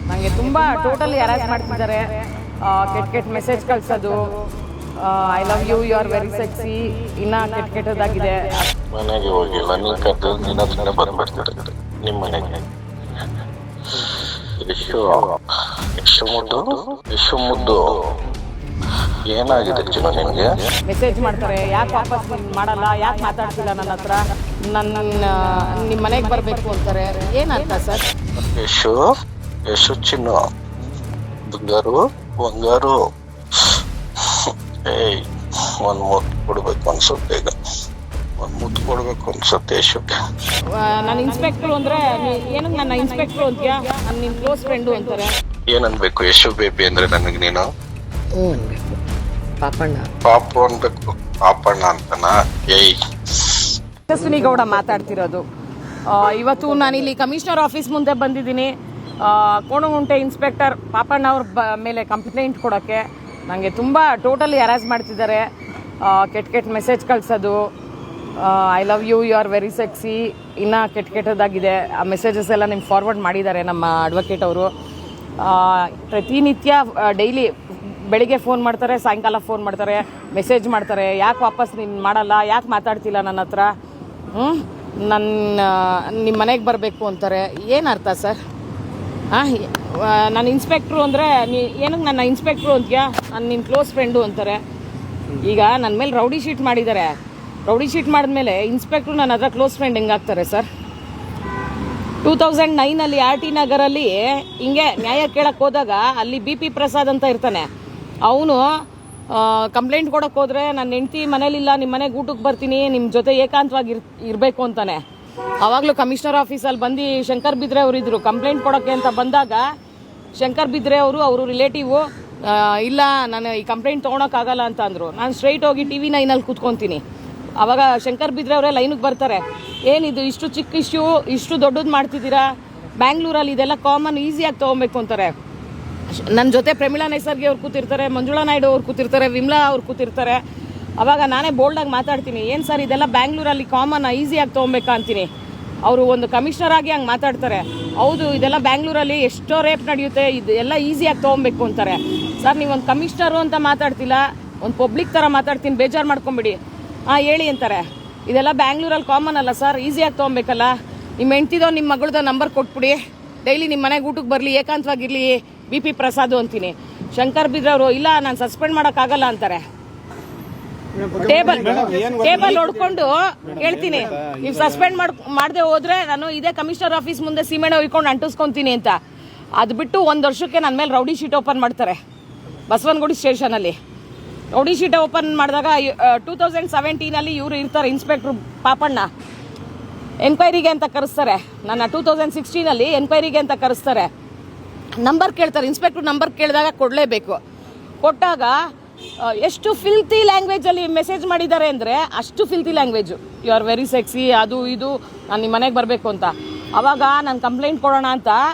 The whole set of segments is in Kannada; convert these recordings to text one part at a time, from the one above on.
ನನಗೆ ತುಂಬ ಟೋಟಲಿ ಹ್ಯಾರಾಸ್ ಮಾಡ್ತಿದ್ದಾರೆ. ಕೆಟ್ಟ ಮೆಸೇಜ್ ಕಳ್ಸೋದು, I love you, you are very sexy, ಇನ್ನೂ ಕೆಟ್ಟದಾಗಿದೆ. ಮನೆಗೆ ಹೋಗಿಲ್ಲ, ನೀನು ಕರೆದು ನಿನ್ನ ಹತ್ರನೇ ಬಂದ್ಬಿಡ್ತಾರೆ ನಿಮ್ಮ ಮನೆಗೆ. ಎಷ್ಟು ಮುದ್ದು ಏನಾಗಿದೆ ಚಿನ್ನ ನಿಮಗೆ? ಮೆಸೇಜ್ ಮಾಡ್ತಾರೆ, ಯಾಕೆ ವಾಪಸ್ ಮಾಡಲ್ಲ, ಯಾಕೆ ಮಾತಾಡ್ತಿಲ್ಲ ನನ್ನ ಹತ್ರ, ನಿಮ್ಮ ಮನೆಗೆ ಬರಬೇಕು ಅಂತಾರೆ. ಏನರ್ಥ ಸರ್? ಯಶು ಚಿನ್ನ ಬಂಗಾರು ಏಯ್ ಒಂದು ಮುತ್ತು ಕೊಡ್ಬೇಕು ಅನ್ಸುತ್ತೆ. ಈಗ ಒಂದು ಮುತ್ತು ಕೊಡ್ಬೇಕು ಅನ್ಸುತ್ತೆ ಯಶುಗೆ. ನಾನು ಇನ್ಸ್ಪೆಕ್ಟ್ರು ಅಂದರೆ ಏನಕ್ಕೆ ನನ್ನ ಇನ್ಸ್ಪೆಕ್ಟ್ರು ಅಂತೀಯಾ? ನನ್ನ ನಿಮ್ಮ ಕ್ಲೋಸ್ ಫ್ರೆಂಡು ಅಂತಾರೆ. ಏನನ್ಬೇಕು ಯಶು ಬೇಬಿ ಅಂದ್ರೆ ನನಗೆ? ನೀನು ಅನ್ಬೇಕು, ಪಾಪು ಅನ್ಬೇಕು. ಪಾಪಣ್ಣ ಅಂತನ? ಏಯ್ ಯಶಸ್ವಿನಿ ಗೌಡ ಮಾತಾಡ್ತಿರೋದು. ಇವತ್ತು ನಾನಿಲ್ಲಿ ಕಮಿಷನರ್ ಆಫೀಸ್ ಮುಂದೆ ಬಂದಿದ್ದೀನಿ. ಕೋಣಗುಂಟೆ ಇನ್ಸ್ಪೆಕ್ಟರ್ ಪಾಪಣ್ಣ ಅವ್ರ ಮೇಲೆ ಕಂಪ್ಲೇಂಟ್ ಕೊಡೋಕ್ಕೆ. ನನಗೆ ತುಂಬ ಟೋಟಲಿ ಹ್ಯಾರಾಸ್ ಮಾಡ್ತಿದ್ದಾರೆ. ಕೆಟ್ಟ ಮೆಸೇಜ್ ಕಳ್ಸೋದು, I love you, you are very sexy, ಇನ್ನೂ ಕೆಟ್ಟದಾಗಿದೆ. ಆ ಮೆಸೇಜಸ್ ಎಲ್ಲ ನಿಮ್ಗೆ ಫಾರ್ವರ್ಡ್ ಮಾಡಿದ್ದಾರೆ ನಮ್ಮ ಅಡ್ವೊಕೇಟ್ ಅವರು. ಪ್ರತಿನಿತ್ಯ ಡೈಲಿ ಬೆಳಿಗ್ಗೆ ಫೋನ್ ಮಾಡ್ತಾರೆ, ಸಾಯಂಕಾಲ ಫೋನ್ ಮಾಡ್ತಾರೆ, ಮೆಸೇಜ್ ಮಾಡ್ತಾರೆ. ಯಾಕೆ ವಾಪಸ್ ನೀನು ಮಾಡಲ್ಲ, ಯಾಕೆ ಮಾತಾಡ್ತಿಲ್ಲ ನನ್ನ ಹತ್ರ, ನಿಮ್ಮ ಮನೆಗೆ ಬರಬೇಕು ಅಂತಾರೆ. ಏನರ್ಥ ಸರ್? ನಾನು ಇನ್ಸ್ಪೆಕ್ಟ್ರು ಅಂದರೆ ಏನಕ್ಕೆ ನನ್ನ ಇನ್ಸ್ಪೆಕ್ಟ್ರು ಅಂತೀಯಾ? ನಾನು ನಿಮ್ಮ ಕ್ಲೋಸ್ ಫ್ರೆಂಡು ಅಂತಾರೆ. ಈಗ ನನ್ನ ಮೇಲೆ ರೌಡಿ ಶೀಟ್ ಮಾಡಿದ್ದಾರೆ. ರೌಡಿ ಶೀಟ್ ಮಾಡಿದ್ಮೇಲೆ ಇನ್ಸ್ಪೆಕ್ಟ್ರು ನನ್ನ ಹತ್ರ ಕ್ಲೋಸ್ ಫ್ರೆಂಡ್ ಹೆಂಗಾಗ್ತಾರೆ ಸರ್? 2009 RT ನಗರಲ್ಲಿ ಹಿಂಗೆ ನ್ಯಾಯ ಕೇಳಕ್ಕೆ ಹೋದಾಗ ಅಲ್ಲಿ BP ಪ್ರಸಾದ್ ಅಂತ ಇರ್ತಾನೆ. ಅವನು ಕಂಪ್ಲೇಂಟ್ ಕೊಡೋಕೆ ಹೋದರೆ ನನ್ನ ಹೆಂಡ್ತಿ ಮನೇಲಿಲ್ಲ, ನಿಮ್ಮ ಮನೆಗೆ ಊಟಕ್ಕೆ ಬರ್ತೀನಿ, ನಿಮ್ಮ ಜೊತೆ ಏಕಾಂತವಾಗಿ ಇರಬೇಕು ಅಂತಾನೆ. ಆವಾಗಲೂ ಕಮಿಷನರ್ ಆಫೀಸಲ್ಲಿ ಬಂದು ಶಂಕರ್ ಬಿದ್ರೆ ಅವರು ಇದ್ದರು. ಕಂಪ್ಲೇಂಟ್ ಕೊಡೋಕ್ಕೆ ಅಂತ ಬಂದಾಗ ಶಂಕರ್ ಬಿದ್ರೆ ಅವರು ರಿಲೇಟಿವು ಇಲ್ಲ, ನಾನು ಈ ಕಂಪ್ಲೇಂಟ್ ತೊಗೊಳಕ್ಕಾಗಲ್ಲ ಅಂತ ಅಂದರು. ನಾನು ಸ್ಟ್ರೈಟ್ ಹೋಗಿ TV9 ಕೂತ್ಕೊತೀನಿ. ಆವಾಗ ಶಂಕರ್ ಬಿದ್ರೆ ಅವರೇ ಲೈನಿಗೆ ಬರ್ತಾರೆ. ಏನಿದು ಇಷ್ಟು ಚಿಕ್ಕ ಇಶ್ಯೂ, ಇಷ್ಟು ದೊಡ್ಡದು ಮಾಡ್ತಿದ್ದೀರಾ? ಬ್ಯಾಂಗ್ಳೂರಲ್ಲಿ ಇದೆಲ್ಲ ಕಾಮನ್, ಈಸಿಯಾಗಿ ತೊಗೊಬೇಕು ಅಂತಾರೆ. ನನ್ನ ಜೊತೆ ಪ್ರಮೀಳಾ ನೈಸರ್ಗಿ ಅವ್ರು ಕೂತಿರ್ತಾರೆ, ಮಂಜುಳಾ ನಾಯ್ಡು ಅವ್ರು ಕೂತಿರ್ತಾರೆ, ವಿಮ್ಲಾ ಅವ್ರು ಕೂತಿರ್ತಾರೆ. ಆವಾಗ ನಾನೇ ಬೋಲ್ಡಾಗಿ ಮಾತಾಡ್ತೀನಿ, ಏನು ಸರ್ ಇದೆಲ್ಲ ಬ್ಯಾಂಗ್ಳೂರಲ್ಲಿ ಕಾಮನ್, ಈಸಿಯಾಗಿ ತೊಗೊಬೇಕಾ ಅಂತೀನಿ. ಅವರು ಒಂದು ಕಮಿಷನರ್ ಆಗಿ ಹಂಗೆ ಮಾತಾಡ್ತಾರೆ. ಹೌದು, ಇದೆಲ್ಲ ಬ್ಯಾಂಗ್ಳೂರಲ್ಲಿ ಎಷ್ಟೋ ರೇಪ್ ನಡೆಯುತ್ತೆ, ಇದೆಲ್ಲ ಈಸಿಯಾಗಿ ತೊಗೊಬೇಕು ಅಂತಾರೆ. ಸರ್ ನೀವೊಂದು ಕಮಿಷನರು ಅಂತ ಮಾತಾಡ್ತಿಲ್ಲ, ಒಂದು ಪಬ್ಲಿಕ್ ಥರ ಮಾತಾಡ್ತೀನಿ, ಬೇಜಾರು ಮಾಡ್ಕೊಂಬಿಡಿ. ಹೇಳಿ ಅಂತಾರೆ. ಇದೆಲ್ಲ ಬ್ಯಾಂಗ್ಳೂರಲ್ಲಿ ಕಾಮನ್ ಅಲ್ಲ ಸರ್, ಈಸಿಯಾಗಿ ತೊಗೊಬೇಕಲ್ಲ. ನಿಮ್ಮ ಹೆಂಡ್ತಿದೋ ನಿಮ್ಮ ಮಗಳದೋ ನಂಬರ್ ಕೊಟ್ಬಿಡಿ, ಡೈಲಿ ನಿಮ್ಮ ಮನೆಗೆ ಊಟಕ್ಕೆ ಬರಲಿ, ಏಕಾಂತವಾಗಿರಲಿ, BP ಪ್ರಸಾದ್ ಅಂತೀನಿ. ಶಂಕರ್ ಬಿದ್ರವರು ಇಲ್ಲ, ನಾನು ಸಸ್ಪೆಂಡ್ ಮಾಡೋಕ್ಕಾಗಲ್ಲ ಅಂತಾರೆ. ಟೇಬಲ್ ಹೊಡ್ಕೊಂಡು ಹೇಳ್ತೀನಿ, ನೀವು ಸಸ್ಪೆಂಡ್ ಮಾಡದೆ ಹೋದ್ರೆ ನಾನು ಇದೇ ಕಮಿಷನರ್ ಆಫೀಸ್ ಮುಂದೆ ಸೀಮೆಣ್ಣೆ ಹೊಯ್ಕೊಂಡು ಅಂಟಿಸ್ಕೊತೀನಿ ಅಂತ. ಅದು ಬಿಟ್ಟು 1 ವರ್ಷಕ್ಕೆ ನನ್ನ ಮೇಲೆ ರೌಡಿ ಶೀಟ್ ಓಪನ್ ಮಾಡ್ತಾರೆ ಬಸವನಗುಡಿ ಸ್ಟೇಷನಲ್ಲಿ. ರೌಡಿ ಶೀಟ್ ಓಪನ್ ಮಾಡಿದಾಗ 2017 ಇವರು ಇರ್ತಾರೆ ಇನ್ಸ್ಪೆಕ್ಟ್ರು ಪಾಪಣ್ಣ. ಎನ್ಕ್ವೈರಿಗೆ ಅಂತ ಕರೆಸ್ತಾರೆ ನನ್ನ. 2016 ಎನ್ಕ್ವೈರಿಗೆ ಅಂತ ಕರೆಸ್ತಾರೆ. ನಂಬರ್ ಕೇಳ್ತಾರೆ, ಇನ್ಸ್ಪೆಕ್ಟ್ರ್ ನಂಬರ್ ಕೇಳಿದಾಗ ಕೊಡಲೇಬೇಕು. ಕೊಟ್ಟಾಗ ಎಷ್ಟು ಫಿಲ್ತಿ ಲ್ಯಾಂಗ್ವೇಜಲ್ಲಿ ಮೆಸೇಜ್ ಮಾಡಿದ್ದಾರೆ ಅಂದರೆ, ಅಷ್ಟು filthy language. You are very sexy, ಅದು ಇದು, ನಾನು ನಿಮ್ಮ ಮನೆಗೆ ಬರಬೇಕು ಅಂತ. ಆವಾಗ ನಾನು ಕಂಪ್ಲೇಂಟ್ ಕೊಡೋಣ ಅಂತ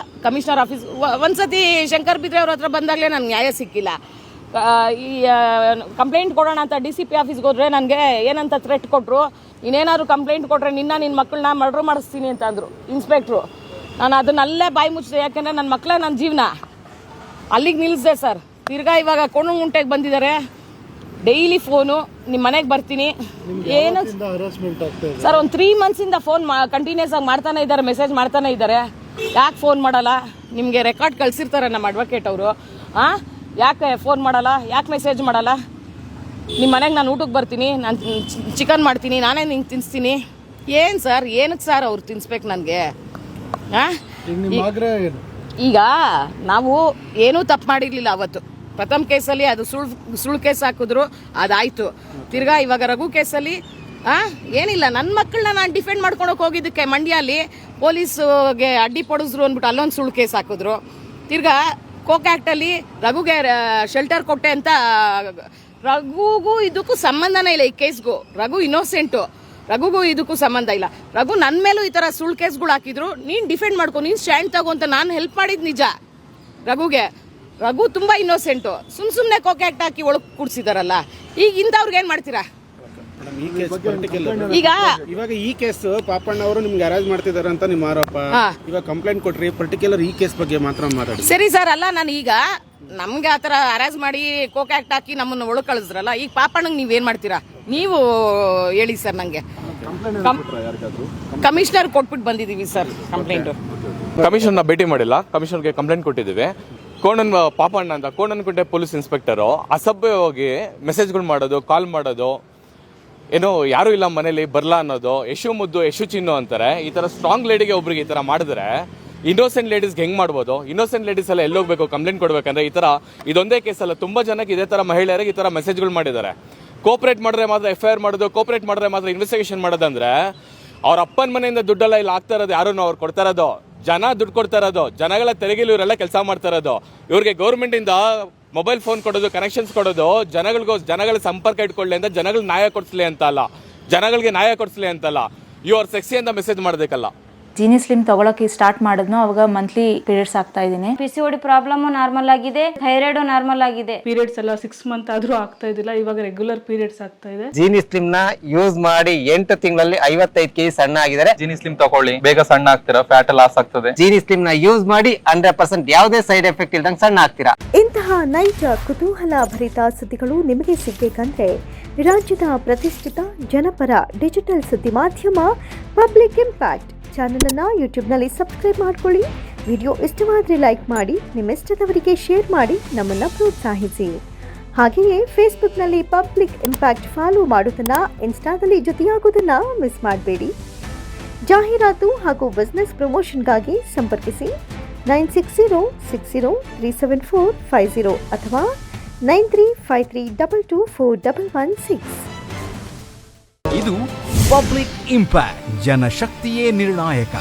ಕಮಿಷನರ್ ಆಫೀಸ್ ಒಂದ್ಸತಿ ಶಂಕರ್ ಬಿದ್ರೆ ಅವ್ರ ಹತ್ರ ಬಂದಾಗಲೇ ನನಗೆ ನ್ಯಾಯ ಸಿಕ್ಕಿಲ್ಲ. ಈ ಕಂಪ್ಲೇಂಟ್ ಕೊಡೋಣ ಅಂತ DCP ಆಫೀಸ್ಗೆ ಹೋದ್ರೆ ನನಗೆ ಏನಂತ ಥ್ರೆಟ್ ಕೊಟ್ಟರು, ಇನ್ನೇನಾದ್ರು ಕಂಪ್ಲೇಂಟ್ ಕೊಟ್ಟರೆ ನಿನ್ನ ಮಕ್ಕಳನ್ನ ಮರ್ಡರ್ ಮಾಡಿಸ್ತೀನಿ ಅಂತ ಅಂದರು ಇನ್ಸ್ಪೆಕ್ಟ್ರು. ನಾನು ಅದನ್ನಲ್ಲೇ ಬಾಯಿ ಮುಚ್ಚಿದೆ, ಯಾಕೆಂದರೆ ನನ್ನ ಮಕ್ಕಳೇ ನನ್ನ ಜೀವನ. ಅಲ್ಲಿಗೆ ನಿಲ್ಲಿಸಿದೆ ಸರ್. ತಿರ್ಗಾ ಇವಾಗ ಕೋಣಗುಂಟೆಗೆ ಬಂದಿದ್ದಾರೆ, ಡೈಲಿ ಫೋನು, ನಿಮ್ಮ ಮನೆಗೆ ಬರ್ತೀನಿ. ಏನು ಸರ್, ಒಂದು 3 ಮಂತ್ಸಿಂದ ಫೋನ್ ಕಂಟಿನ್ಯೂಸ್ ಆಗಿ ಮಾಡ್ತಾನೆ ಇದ್ದಾರೆ, ಮೆಸೇಜ್ ಮಾಡ್ತಾನೆ ಇದ್ದಾರೆ. ಯಾಕೆ ಫೋನ್ ಮಾಡಲ್ಲ? ನಿಮಗೆ ರೆಕಾರ್ಡ್ ಕಳಿಸಿರ್ತಾರೆ ನಮ್ಮ ಅಡ್ವೊಕೇಟ್ ಅವರು. ಯಾಕೆ ಫೋನ್ ಮಾಡಲ್ಲ, ಯಾಕೆ ಮೆಸೇಜ್ ಮಾಡಲ್ಲ? ನಿಮ್ಮ ಮನೆಗೆ ನಾನು ಊಟಕ್ಕೆ ಬರ್ತೀನಿ, ನಾನು ಚಿಕನ್ ಮಾಡ್ತೀನಿ, ನಾನೇ ನಿಂಗೆ ತಿನ್ನಿಸ್ತೀನಿ. ಏನು ಸರ್, ಏನಕ್ಕೆ ಸರ್ ಅವ್ರು ತಿನ್ಸ್ಬೇಕು ನನಗೆ? ಈಗ ನಾವು ಏನೂ ತಪ್ಪು ಮಾಡಿರಲಿಲ್ಲ ಅವತ್ತು. ಪ್ರಥಮ ಕೇಸಲ್ಲಿ ಅದು ಸುಳ್ಳು ಕೇಸ್ ಹಾಕಿದ್ರು, ಅದಾಯಿತು. ತಿರ್ಗಾ ಇವಾಗ ರಘು ಕೇಸಲ್ಲಿ ಏನಿಲ್ಲ, ನನ್ನ ಮಕ್ಕಳನ್ನ ನಾನು ಡಿಫೆಂಡ್ ಮಾಡ್ಕೊಳಕ್ಕೆ ಹೋಗಿದ್ದಕ್ಕೆ ಮಂಡ್ಯಲ್ಲಿ ಪೊಲೀಸ್ಗೆ ಅಡ್ಡಿ ಪಡಿಸಿದ್ರು ಅಂದ್ಬಿಟ್ಟು ಅಲ್ಲೊಂದು ಸುಳ್ಳು ಕೇಸ್ ಹಾಕಿದ್ರು. ತಿರ್ಗಾ ಕೋಕ್ ಆ್ಯಕ್ಟಲ್ಲಿ ರಘುಗೆ ಶೆಲ್ಟರ್ ಕೊಟ್ಟೆ ಅಂತ. ರಘುಗೂ ಇದಕ್ಕೂ ಸಂಬಂಧನೇ ಇಲ್ಲ, ಈ ಕೇಸ್ಗೂ. ರಘು ಇನ್ನೋಸೆಂಟು, ರಘುಗೂ ಇದಕ್ಕೂ ಸಂಬಂಧ ಇಲ್ಲ. ರಘು ನನ್ನ ಮೇಲೂ ಈ ಥರ ಸುಳ್ಳು ಕೇಸ್ಗಳು ಹಾಕಿದ್ರು, ನೀನು ಡಿಫೆಂಡ್ ಮಾಡ್ಕೊ, ನೀನು ಸ್ಟ್ಯಾಂಡ್ ತಗೋ ಅಂತ ನಾನು ಹೆಲ್ಪ್ ಮಾಡಿದ್ದು ನಿಜ ರಘುಗೆ. ರಘು ತುಂಬ ಇನ್ನೋಸೆಂಟು. ಸುಮ್ಮನೆ ಕೋಕ್ ಆ್ಯಕ್ಟ್ ಹಾಕಿ ಒಳಗೆ ಕೂಡಿಸಿದಾರಲ್ಲ. ಈಗ ಇಂಥವ್ರಿಗೆ ಏನು ಮಾಡ್ತೀರಾ? ಈಗ ಇವಾಗ ಈ ಕೇಸ್ ಪಾಪಣ್ಣ ಅವರು ನಿಮ್ಗೆ ಅರೇಂಜ್ ಮಾಡ್ತಿದಾರೆ ಅಂತ ನಿಮ್ಮ ಆರೋಪ. ಇವಾಗ ಕಂಪ್ಲೇಂಟ್ ಕೊಟ್ರಿ, ಪರ್ಟಿಕ್ಯುಲರ್ ಈ ಕೇಸ್ ಬಗ್ಗೆ ಮಾತ್ರ ಮಾತಾಡಿ. ಸರಿ ಸರ್, ಅಲ್ಲ ನಾನು ಈಗ ನಮ್ಗೆ ಆತರ ಅರೇಂಜ್ ಮಾಡಿ ಕೋಕ್ ಆಕ್ಟ್ ಹಾಕಿ ನಮ್ಮನ್ನ ಒಳಗೆ ಕಳಿಸ್ರಲ್ಲ, ಈಗ ಪಾಪಣ್ಣಂಗೆ ನೀವೇನ್ ಮಾಡ್ತೀರಾ ನೀವು ಹೇಳಿ ಸರ್. ನಂಗೆ ಕಮಿಷನರ್ ಕೊಟ್ಬಿಟ್ಟು ಬಂದಿದೀವಿ ಸರ್ ಕಂಪ್ಲೇಂಟ್. ಕಮಿಷನರ್ನ ಭೇಟಿ ಮಾಡಿಲ್ಲ, ಕಮಿಷನರ್ಗೆ ಕಂಪ್ಲೇಂಟ್ ಕೊಟ್ಟಿದ್ದೀವಿ. ಕೋಣನ್ ಪಾಪಣ್ಣ ಅಂತ ಕೋಣನಕುಂಟೆ ಪೊಲೀಸ್ ಇನ್ಸ್ಪೆಕ್ಟರು ಅಸಭ್ಯವಾಗಿ ಮೆಸೇಜ್ಗಳು ಮಾಡೋದು, ಕಾಲ್ ಮಾಡೋದು, ಏನೋ ಯಾರೂ ಇಲ್ಲ ಮನೇಲಿ ಬರಲ್ಲ ಅನ್ನೋದು, ಯಶು ಮುದ್ದು ಯಶು ಚಿನ್ನು ಅಂತಾರೆ. ಈ ಥರ ಸ್ಟ್ರಾಂಗ್ ಲೇಡಿಗೆ ಒಬ್ರಿಗೆ ಈ ಥರ ಮಾಡಿದ್ರೆ ಇನ್ನೋಸೆಂಟ್ ಲೇಡೀಸ್ಗೆ ಹೆಂಗೆ ಮಾಡ್ಬೋದು? ಇನ್ನೋಸೆಂಟ್ ಲೇಡೀಸ್ ಎಲ್ಲ ಎಲ್ಲೋಗ್ಬೇಕು ಕಂಪ್ಲೇಂಟ್ ಕೊಡ್ಬೇಕಂದ್ರೆ? ಈ ಥರ ಇದೊಂದೇ ಕೇಸಲ್ಲ, ತುಂಬ ಜನಕ್ಕೆ ಇದೇ ಥರ ಮಹಿಳೆಯರಿಗೆ ಈ ಥರ ಮೆಸೇಜ್ಗಳು ಮಾಡಿದ್ದಾರೆ. ಕೋಪರೇಟ್ ಮಾಡಿದ್ರೆ ಮಾತ್ರ FIR ಮಾಡೋದು, ಕೋಪರೇಟ್ ಮಾಡಿದ್ರೆ ಮಾತ್ರ ಇನ್ವೆಸ್ಟಿಗೇಷನ್ ಮಾಡೋದಂದ್ರೆ ಅವ್ರ ಅಪ್ಪನ ಮನೆಯಿಂದ ದುಡ್ಡೆಲ್ಲ ಇಲ್ಲಿ ಆಗ್ತಾ ಇರೋದು ಯಾರು? ಅವ್ರು ಕೊಡ್ತಾ ಇರೋದು ಜನ ದುಡ್ಡು ಕೊಡ್ತಾ ಇರೋದು, ಜನಗಳ ತೆರಿಗೆಲಿ ಇವರೆಲ್ಲ ಕೆಲಸ ಮಾಡ್ತಾ ಇರೋದು. ಇವ್ರಿಗೆ ಗೌರ್ಮೆಂಟಿಂದ ಮೊಬೈಲ್ ಫೋನ್ ಕೊಡೋದು, ಕನೆಕ್ಷನ್ಸ್ ಕೊಡೋದು, ಜನಗಳ ಸಂಪರ್ಕ ಇಟ್ಕೊಳ್ಳಿ ಅಂತ, ಜನಗಳಿಗೆ ನ್ಯಾಯ ಕೊಡಿಸ್ಲಿ ಅಂತ ಅಲ್ಲ, ಜನಗಳಿಗೆ ನ್ಯಾಯ ಕೊಡಿಸ್ಲಿ ಅಂತಲ್ಲ, ಯು ಆರ್ ಸೆಕ್ಸಿ ಅಂತ ಮೆಸೇಜ್ ಮಾಡೋದಕ್ಕಲ್ಲ. ಜೀನಿ ಸ್ಲಿಮ್ ತಗೊಳಕ್ಕೆ ಸ್ಟಾರ್ಟ್ ಮಾಡಿದ್ನೋ ಅವಾಗ ಮಂತ್ಲಿ ಪೀರಿಯಡ್ಸ್ ಆಗ್ತಾ ಇದ್ದೀನಿ. PCOD ಪ್ರಾಬ್ಲಮ್ ನಾರ್ಮಲ್ ಆಗಿದೆ, ಥೈರಾಯ್ಡ್ ನಾರ್ಮಲ್ ಆಗಿದೆ. ಪೀರಿಯಡ್ಸ್ ಎಲ್ಲ 6 ಮಂತ್ ಆದ್ರೂ ಆಗ್ತಾ ಇದ್ದಿಲ್ಲ, ಇವಾಗ ರೆಗ್ಯುಲರ್ ಪೀರಿಯಡ್ಸ್ ಆಗ್ತಾ ಇದೆ. ಜೀನಿ ಸ್ಲಿಮ್ ನ ಯೂಸ್ ಮಾಡಿ 8 ತಿಂಗಳಲ್ಲಿ 55 kg ಸಣ್ಣ ಆಗಿದ್ದಾರೆ. ಜೀನಿ ಸ್ಲಿಮ್ ತಗೊಳ್ಳಿ, ಬೇಗ ಸಣ್ಣ ಆಗ್ತೀರಾ, ಫ್ಯಾಟ್ ಲಾಸ್ ಆಗ್ತದೆ. ಜೀನಿ ಸ್ಲಿಮ್ ನ ಯೂಸ್ ಮಾಡಿ 100% ಯಾವುದೇ ಸೈಡ್ ಎಫೆಕ್ಟ್ ಇಲ್ದಂಗೆ ಸಣ್ಣ ಆಗ್ತೀರಾ. ಇಂತಹ ನೈಜ ಕುತೂಹಲ ಭರಿತ ಸುದ್ದಿಗಳು ನಿಮಗೆ ಸಿಗಬೇಕಂದ್ರೆ ರಾಜ್ಯದ ಪ್ರತಿಷ್ಠಿತ ಜನಪರ ಡಿಜಿಟಲ್ ಸುದ್ದಿ ಮಾಧ್ಯಮ ಪಬ್ಲಿಕ್ ಇಂಪ್ಯಾಕ್ಟ್ ಚಾನೆಲ್ ಅನ್ನು ಯೂಟ್ಯೂಬ್ನಲ್ಲಿ ಸಬ್ಸ್ಕ್ರೈಬ್ ಮಾಡ್ಕೊಳ್ಳಿ. ವಿಡಿಯೋ ಇಷ್ಟವಾದರೆ ಲೈಕ್ ಮಾಡಿ, ನಿಮ್ಮ ಇಷ್ಟದವರಿಗೆ ಶೇರ್ ಮಾಡಿ ನಮ್ಮನ್ನು ಪ್ರೋತ್ಸಾಹಿಸಿ. ಹಾಗೆಯೇ ಫೇಸ್ಬುಕ್ನಲ್ಲಿ ಪಬ್ಲಿಕ್ ಇಂಪ್ಯಾಕ್ಟ್ ಫಾಲೋ ಮಾಡೋದನ್ನು, ಇನ್ಸ್ಟಾದಲ್ಲಿ ಜೊತೆಯಾಗೋದನ್ನು ಮಿಸ್ ಮಾಡಬೇಡಿ. ಜಾಹೀರಾತು ಹಾಗೂ ಬಿಸ್ನೆಸ್ ಪ್ರಮೋಷನ್ಗಾಗಿ ಸಂಪರ್ಕಿಸಿ 9606037450 ಅಥವಾ 9353224116. ಇದು ಪಬ್ಲಿಕ್ ಇಂಪ್ಯಾಕ್ಟ್, ಜನಶಕ್ತಿಯೇ ನಿರ್ಣಾಯಕ.